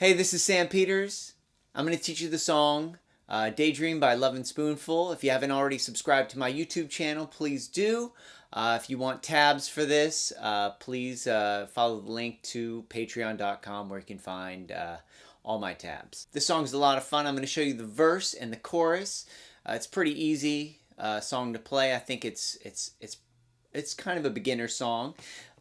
Hey, this is Sam Peters. I'm going to teach you the song Daydream by Lovin Spoonful. If you haven't already subscribed to my YouTube channel, please do. If you want tabs for this, please follow the link to patreon.com where you can find all my tabs. This song's a lot of fun. I'm going to show you the verse and the chorus. It's pretty easy song to play. I think it's kind of a beginner song.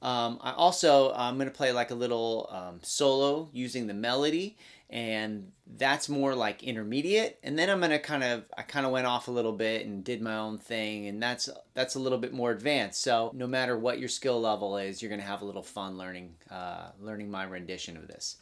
I'm going to play like a little solo using the melody, and that's more like intermediate. And then I'm going to I kind of went off a little bit and did my own thing, and that's a little bit more advanced. So no matter what your skill level is, you're going to have a little fun learning my rendition of this.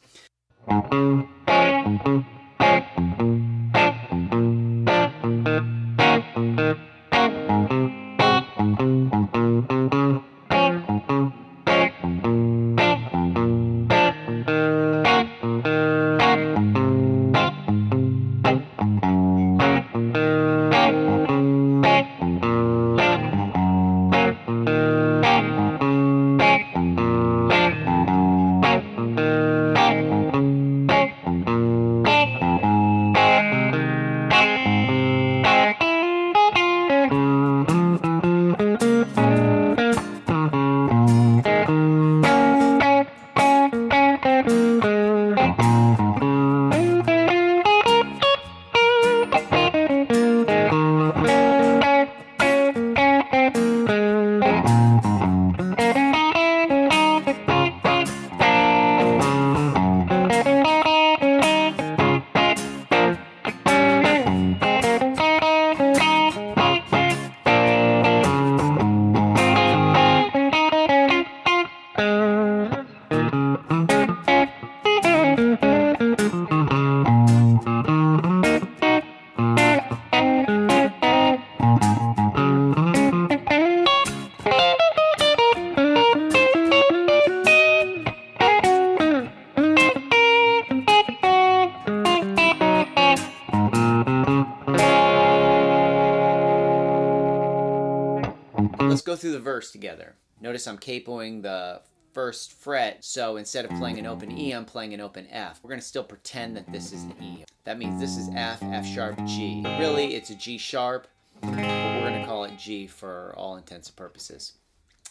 Let's go through the verse together. Notice I'm capoing the first fret, so instead of playing an open E, I'm playing an open F. We're going to still pretend that this is an E. That means this is F, F sharp, G. Really, it's a G sharp, but we're going to call it G for all intents and purposes.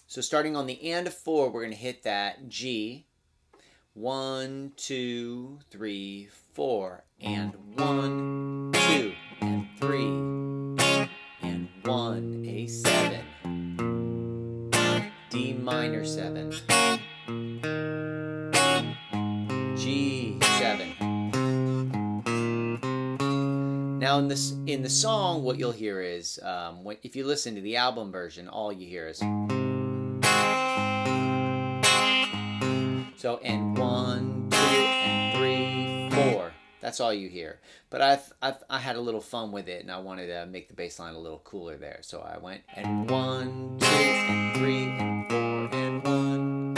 So starting on the and of 4, we're going to hit that G. 1, 2, 3, 4, and 1, 2, and 3, and 1, A7. D minor 7, G7. Now in the song, what you'll hear is, if you listen to the album version, all you hear is. So, and 1, 2, and 3, 4. That's all you hear. But I had a little fun with it, and I wanted to make the bass line a little cooler there. So I went, and 1, 2, and 3, and 4, and 1.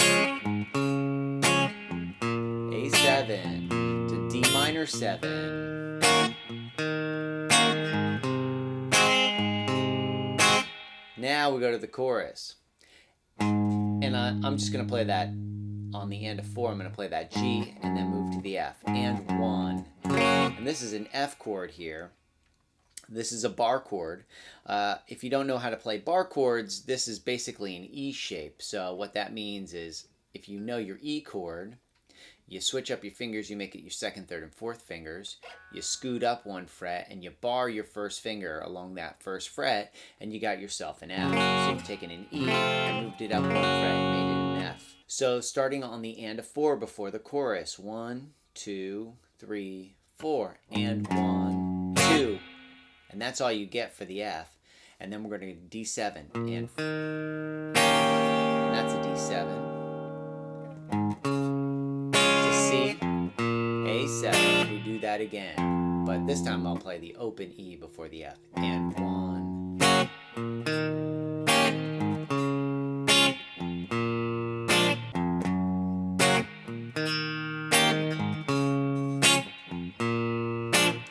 A7 to D minor 7. Now we go to the chorus. And I'm just going to play that on the end of 4. I'm going to play that G and then move to the F. And 1. And this is an F chord here. This is a bar chord. If you don't know how to play bar chords, this is basically an E shape. So what that means is if you know your E chord, you switch up your fingers, you make it your 2nd, 3rd, and 4th fingers. You scoot up 1 fret and you bar your 1st finger along that 1st fret, and you got yourself an F. So you've taken an E and moved it up 1 fret and made it an F. So starting on the and of 4 before the chorus, 1, 2, 3, 4, and 1, 2. And that's all you get for the F. And then we're going to D7, and that's a D7. To C, A7, we do that again. But this time I'll play the open E before the F. And 1.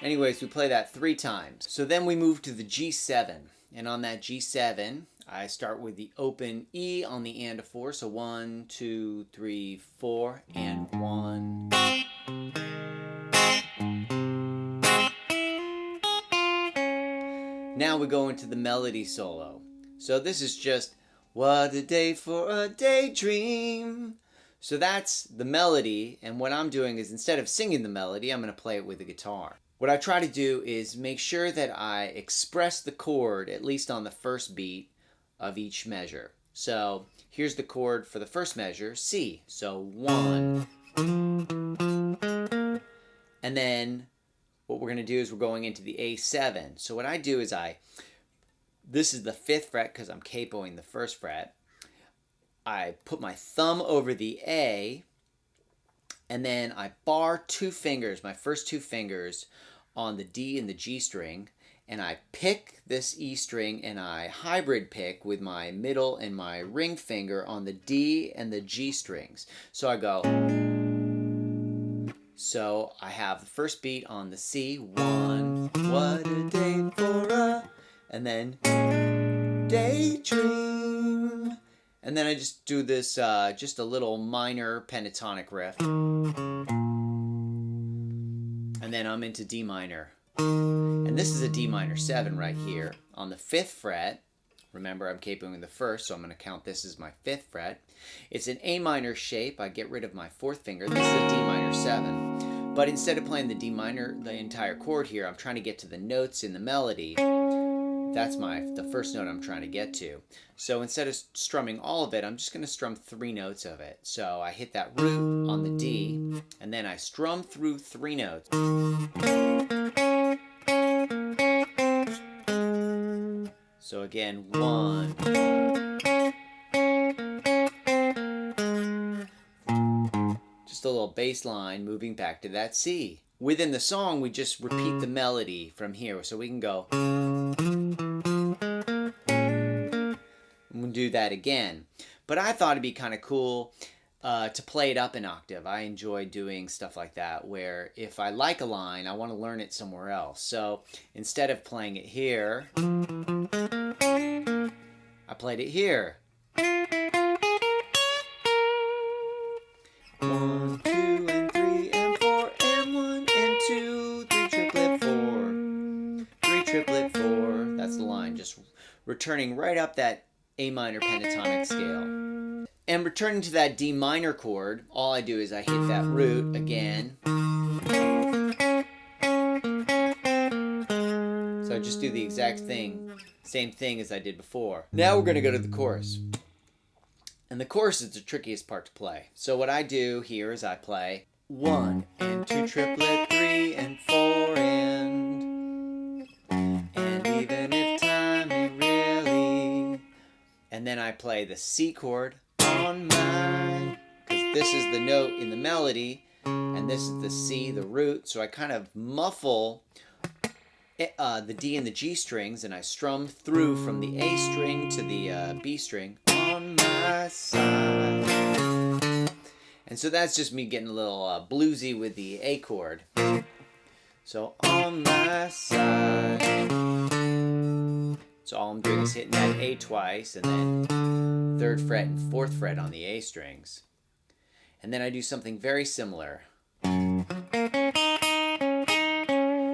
Anyways, we play that 3 times. So then we move to the G7. And on that G7, I start with the open E on the and of 4. So 1, 2, 3, 4, and 1. Now we go into the melody solo. So this is just, what a day for a daydream. So that's the melody, and what I'm doing is instead of singing the melody, I'm going to play it with the guitar. What I try to do is make sure that I express the chord, at least on the first beat of each measure. So here's the chord for the first measure, C. So 1. And then what we're going to do is we're going into the A7. So what I do is this is the 5th fret because I'm capoing the 1st fret. I put my thumb over the A, and then I bar 2 fingers, my first 2 fingers, on the D and the G string, and I pick this E string and I hybrid pick with my middle and my ring finger on the D and the G strings. So I go, so I have the first beat on the C, 1, what a day for a, and then daydream. And then I just do this, just a little minor pentatonic riff. And then I'm into D minor. And this is a D minor 7 right here. On the 5th fret, remember I'm capoing the 1st, so I'm going to count this as my 5th fret. It's an A minor shape. I get rid of my 4th finger. This is a D minor 7. But instead of playing the D minor, the entire chord here, I'm trying to get to the notes in the melody. That's the first note I'm trying to get to. So instead of strumming all of it, I'm just going to strum 3 notes of it. So I hit that root on the D, and then I strum through 3 notes. So again, 1. Just a little bass line moving back to that C. Within the song, we just repeat the melody from here. So we can go, we'll do that again. But I thought it'd be kind of cool to play it up an octave. I enjoy doing stuff like that, where if I like a line, I want to learn it somewhere else. So instead of playing it here, I played it here. 1, 2, and 3, and 4, and 1, and 2, 3 triplet 4, 3 triplet 4. That's the line, just returning right up that A minor pentatonic scale. And returning to that D minor chord, all I do is I hit that root again. So I just do the exact thing, same thing as I did before. Now we're going to go to the chorus. And the chorus is the trickiest part to play. So what I do here is I play 1 and 2 triplet, 3 and 4 and even if time ain't really. And then I play the C chord on my, because this is the note in the melody, and this is the C, the root. So I kind of muffle the D and the G strings, and I strum through from the A string to the B string on my side. And so that's just me getting a little bluesy with the A chord. So on my side. So all I'm doing is hitting that A twice, and then 3rd fret and 4th fret on the A strings. And then I do something very similar.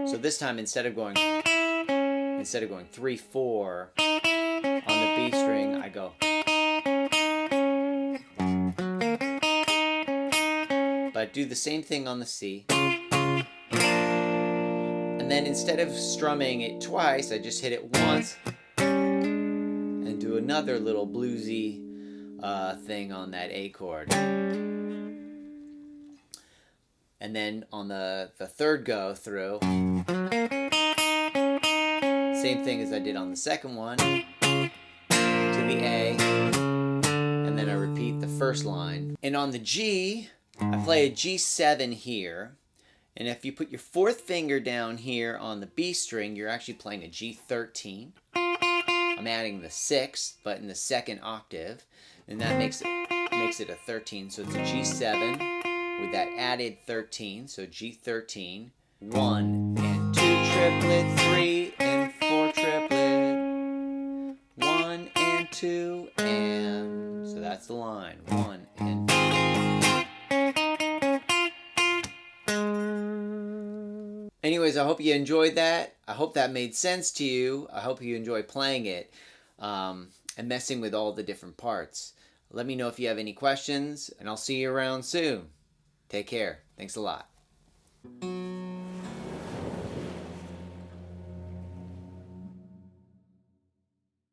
So this time, instead of going 3, 4 on the B string, I go. But I do the same thing on the C. And then instead of strumming it twice, I just hit it once and do another little bluesy thing on that A chord. And then on the 3rd go through, same thing as I did on the 2nd one, to the A, and then I repeat the 1st line. And on the G, I play a G7 here, and if you put your 4th finger down here on the B string, you're actually playing a G13. I'm adding the 6th, but in the 2nd octave, and that makes it a 13, so it's a G7 with that added 13, so G13, 1 and 2 triplet, 3 and 4 triplet, 1 and 2 and, so that's the line, 1 and 2. Anyways, I hope you enjoyed that. I hope that made sense to you. I hope you enjoy playing it and messing with all the different parts. Let me know if you have any questions, and I'll see you around soon. Take care. Thanks a lot.